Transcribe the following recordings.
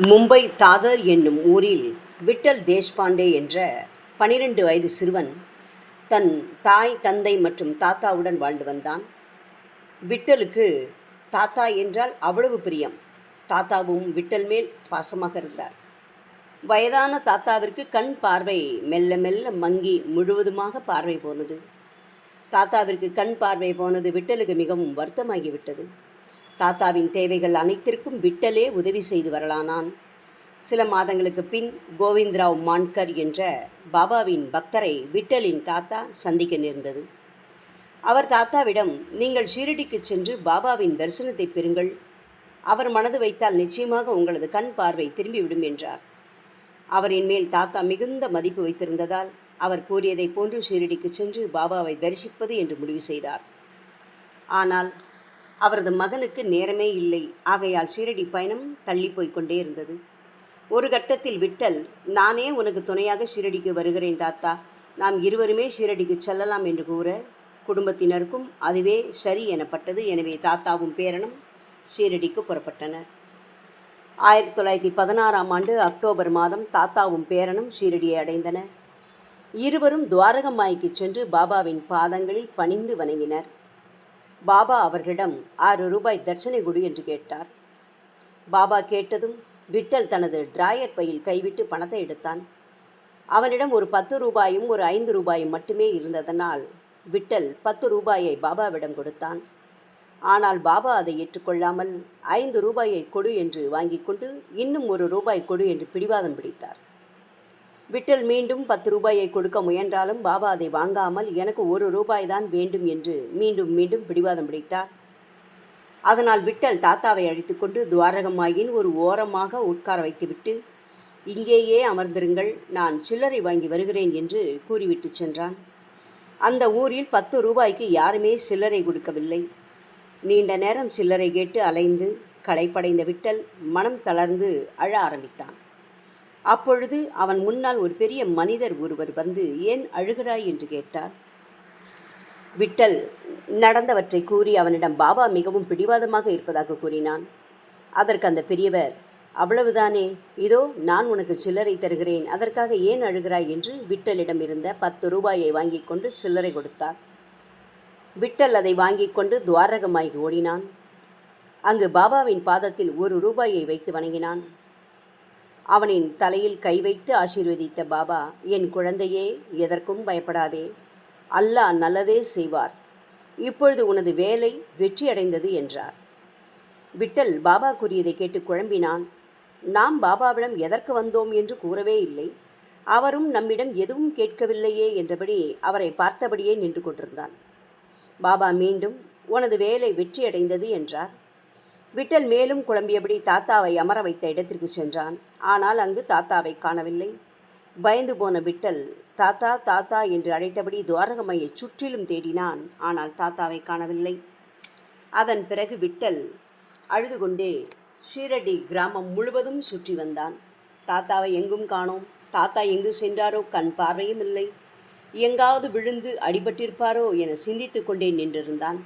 மும்பை தாதர் என்னும் ஊரில் விட்டல் தேஷ்பாண்டே என்ற 12 வயது சிறுவன் தன் தாய், தந்தை மற்றும் தாத்தாவுடன் வாழ்ந்து வந்தான். விட்டலுக்கு தாத்தா என்றால் அவ்வளவு பிரியம். தாத்தாவும் விட்டல் மேல் பாசமாக இருந்தார். வயதான தாத்தாவிற்கு கண் பார்வை மெல்ல மெல்ல மங்கி முழுவதுமாக பார்வை போனது. தாத்தாவிற்கு கண் பார்வை போனது விட்டலுக்கு மிகவும் வருத்தமாகிவிட்டது. தாத்தாவின் தேவைகள் அனைத்திற்கும் விட்டலே உதவி செய்து வரலானான். சில மாதங்களுக்கு பின் கோவிந்தராவ் மான்கர் என்ற பாபாவின் பக்தரை விட்டலின் தாத்தா சந்திக்க நேர்ந்தது. அவர் தாத்தாவிடம், நீங்கள் ஷீரடிக்கு சென்று பாபாவின் தரிசனத்தை பெறுங்கள், அவர் மனது வைத்தால் நிச்சயமாக உங்களது கண் பார்வை திரும்பிவிடும் என்றார். அவரின் மேல் தாத்தா மிகுந்த மதிப்பு வைத்திருந்ததால் அவர் கூறியதை போன்று ஷீரடிக்கு சென்று பாபாவை தரிசிப்பது என்று முடிவு செய்தார். ஆனால் அவரது மகனுக்கு நேரமே இல்லை. ஆகையால் ஷீரடி பயணம் தள்ளி போய்கொண்டே இருந்தது. ஒரு கட்டத்தில் விட்டல், நானே உனக்கு துணையாக ஷீரடிக்கு வருகிறேன் தாத்தா, நாம் இருவருமே ஷீரடிக்கு செல்லலாம் என்று கூற குடும்பத்தினருக்கும் அதுவே சரி எனப்பட்டது. எனவே தாத்தாவும் பேரனும் ஷீரடிக்கு புறப்பட்டனர். 1916ஆம் ஆண்டு அக்டோபர் மாதம் தாத்தாவும் பேரனும் ஷீரடியை அடைந்தனர். இருவரும் துவாரகமாய்க்கு சென்று பாபாவின் பாதங்களில் பணிந்து வணங்கினர். பாபா அவர்களிடம் 6 ரூபாய் தட்சணை கொடு என்று கேட்டார். பாபா கேட்டதும் விட்டல் தனது டிராயர் பையில் கைவிட்டு பணத்தை எடுத்தான். அவனிடம் ஒரு 10 ரூபாயும் ஒரு 5 ரூபாயும் மட்டுமே இருந்ததனால் விட்டல் 10 ரூபாயை பாபாவிடம் கொடுத்தான். ஆனால் பாபா அதை ஏற்றுக்கொள்ளாமல் 5 ரூபாயை கொடு என்று வாங்கி கொண்டு இன்னும் 1 ரூபாய் கொடு என்று பிடிவாதம் பிடித்தார். விட்டல் மீண்டும் 10 ரூபாயை கொடுக்க முயன்றாலும் பாபா அதை வாங்காமல் எனக்கு 1 ரூபாய் தான் வேண்டும் என்று மீண்டும் மீண்டும் பிடிவாதம் பிடித்தார். அதனால் விட்டல் தாத்தாவை அழைத்து கொண்டு துவாரகமாயின் ஒரு ஓரமாக உட்கார வைத்துவிட்டு, இங்கேயே அமர்ந்திருங்கள், நான் சில்லறை வாங்கி வருகிறேன் என்று கூறிவிட்டு சென்றான். அந்த ஊரில் 10 ரூபாய்க்கு யாருமே சில்லறை கொடுக்கவில்லை. நீண்ட நேரம் சில்லறை கேட்டு அலைந்து களைப்படைந்த விட்டல் மனம் தளர்ந்து அழ ஆரம்பித்தான். அப்பொழுது அவன் முன்னால் ஒரு பெரிய மனிதர் ஒருவர் வந்து, ஏன் அழுகிறாய் என்று கேட்டார். விட்டல் நடந்தவற்றை கூறி அவனிடம் பாபா மிகவும் பிடிவாதமாக இருப்பதாக கூறினான். அதற்கு அந்த பெரியவர், அவ்வளவுதானே, இதோ நான் உனக்கு சில்லறை தருகிறேன், அதற்காக ஏன் அழுகிறாய் என்று விட்டலிடம் இருந்த 10 ரூபாயை வாங்கி கொண்டு சில்லறை கொடுத்தார். விட்டல் அதை வாங்கி கொண்டு துவாரகமாய் ஓடினான். அங்கு பாபாவின் பாதத்தில் 1 ரூபாயை வைத்து வணங்கினான். அவனின் தலையில் கை வைத்து ஆசீர்வதித்த பாபா, என் குழந்தையே, எதற்கும் பயப்படாதே, அல்லாஹ் நல்லதே செய்வார், இப்பொழுது உனது வேலை வெற்றியடைந்தது என்றார். விட்டல் பாபா கூறியதை கேட்டு குழம்பினான். நாம் பாபாவிடம் எதற்கு வந்தோம் என்று கூறவே இல்லை, அவரும் நம்மிடம் எதுவும் கேட்கவில்லையே என்றபடி அவரை பார்த்தபடியே நின்று கொண்டிருந்தான். பாபா மீண்டும், உனது வேலை வெற்றியடைந்தது என்றார். விட்டல் மேலும் குழம்பியபடி தாத்தாவை அமர வைத்த இடத்திற்கு சென்றான். ஆனால் அங்கு தாத்தாவை காணவில்லை. பயந்து போன விட்டல் தாத்தா தாத்தா என்று அழைத்தபடி துவாரகமையை சுற்றிலும் தேடினான். ஆனால் தாத்தாவை காணவில்லை. அதன் பிறகு விட்டல் அழுது கொண்டே ஷீரடி கிராமம் முழுவதும் சுற்றி வந்தான். தாத்தாவை எங்கும் காணோம். தாத்தா எங்கு சென்றாரோ கண் பார்வையும் இல்லை. எங்காவது விழுந்து அடிபட்டிருப்பாரோ என சிந்தித்து கொண்டே நின்றிருந்தான்.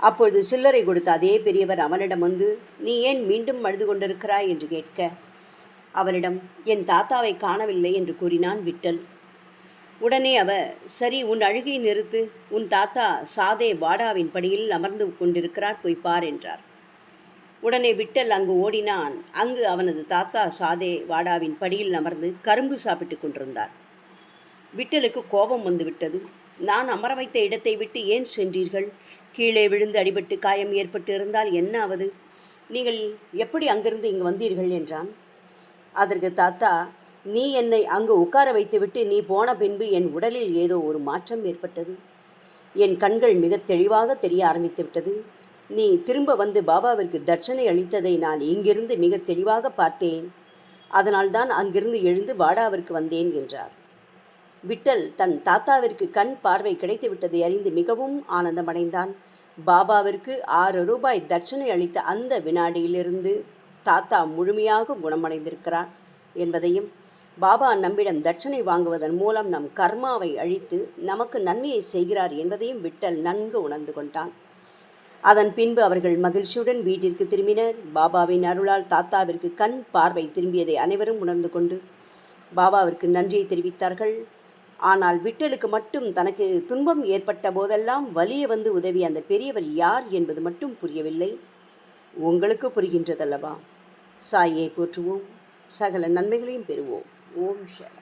அப்பொழுது சில்லறை கொடுத்த அதே பெரியவர் அவனிடம் வந்து, நீ ஏன் மீண்டும் அழுது கொண்டிருக்கிறாய் என்று கேட்க, அவரிடம் என் தாத்தாவை காணவில்லை என்று கூறினான் விட்டல். உடனே அவர், சரி, உன் அழுகை நிறுத்து, உன் தாத்தா சாதே வாடாவின் படியில் அமர்ந்து கொண்டிருக்கிறார், போய் பார் என்றார். உடனே விட்டல் அங்கு ஓடினான். அங்கு அவனது தாத்தா சாதே வாடாவின் படியில் அமர்ந்து கரும்பு சாப்பிட்டு கொண்டிருந்தார். விட்டலுக்கு கோபம் வந்துவிட்டது. நான் அமர வைத்த இடத்தை விட்டு ஏன் சென்றீர்கள்? கீழே விழுந்து அடிபட்டு காயம் ஏற்பட்டு இருந்தால் என்ன ஆவது? நீங்கள் எப்படி அங்கிருந்து இங்கு வந்தீர்கள் என்றான். அதற்கு தாத்தா, நீ என்னை அங்கு உட்கார வைத்துவிட்டு நீ போன பின்பு என் உடலில் ஏதோ ஒரு மாற்றம் ஏற்பட்டது. என் கண்கள் மிக தெளிவாக தெரிய ஆரம்பித்து விட்டது. நீ திரும்ப வந்து பாபாவிற்கு தட்சணை அளித்ததை நான் இங்கிருந்து மிக தெளிவாக பார்த்தேன். அதனால்தான் அங்கிருந்து எழுந்து வாடாவிற்கு வந்தேன் என்றார். விட்டல் தன் தாத்தாவிற்கு கண் பார்வை கிடைத்துவிட்டதை அறிந்து மிகவும் ஆனந்தமடைந்தான். பாபாவிற்கு 6 ரூபாய் தட்சணை அளித்த அந்த வினாடியிலிருந்து தாத்தா முழுமையாக குணமடைந்திருக்கிறார் என்பதையும், பாபா நம்மிடம் தட்சணை வாங்குவதன் மூலம் நம் கர்மாவை அழித்து நமக்கு நன்மையை செய்கிறார் என்பதையும் விட்டல் நன்கு உணர்ந்து கொண்டான். அதன் பின்பு அவர்கள் மகிழ்ச்சியுடன் வீட்டிற்கு திரும்பினர். பாபாவின் அருளால் தாத்தாவிற்கு கண் பார்வை திரும்பியதை அனைவரும் உணர்ந்து கொண்டு பாபாவிற்கு நன்றியை தெரிவித்தார்கள். ஆனால் விட்டலுக்கு மட்டும் தனக்கு துன்பம் ஏற்பட்ட போதெல்லாம் வலிய வந்து உதவிய அந்த பெரியவர் யார் என்பது மட்டும் புரியவில்லை. உங்களுக்கு புரிகின்றதல்லவா? சாயை போற்றுவோம், சகல நன்மைகளையும் பெறுவோம். ஓம் சரணம்.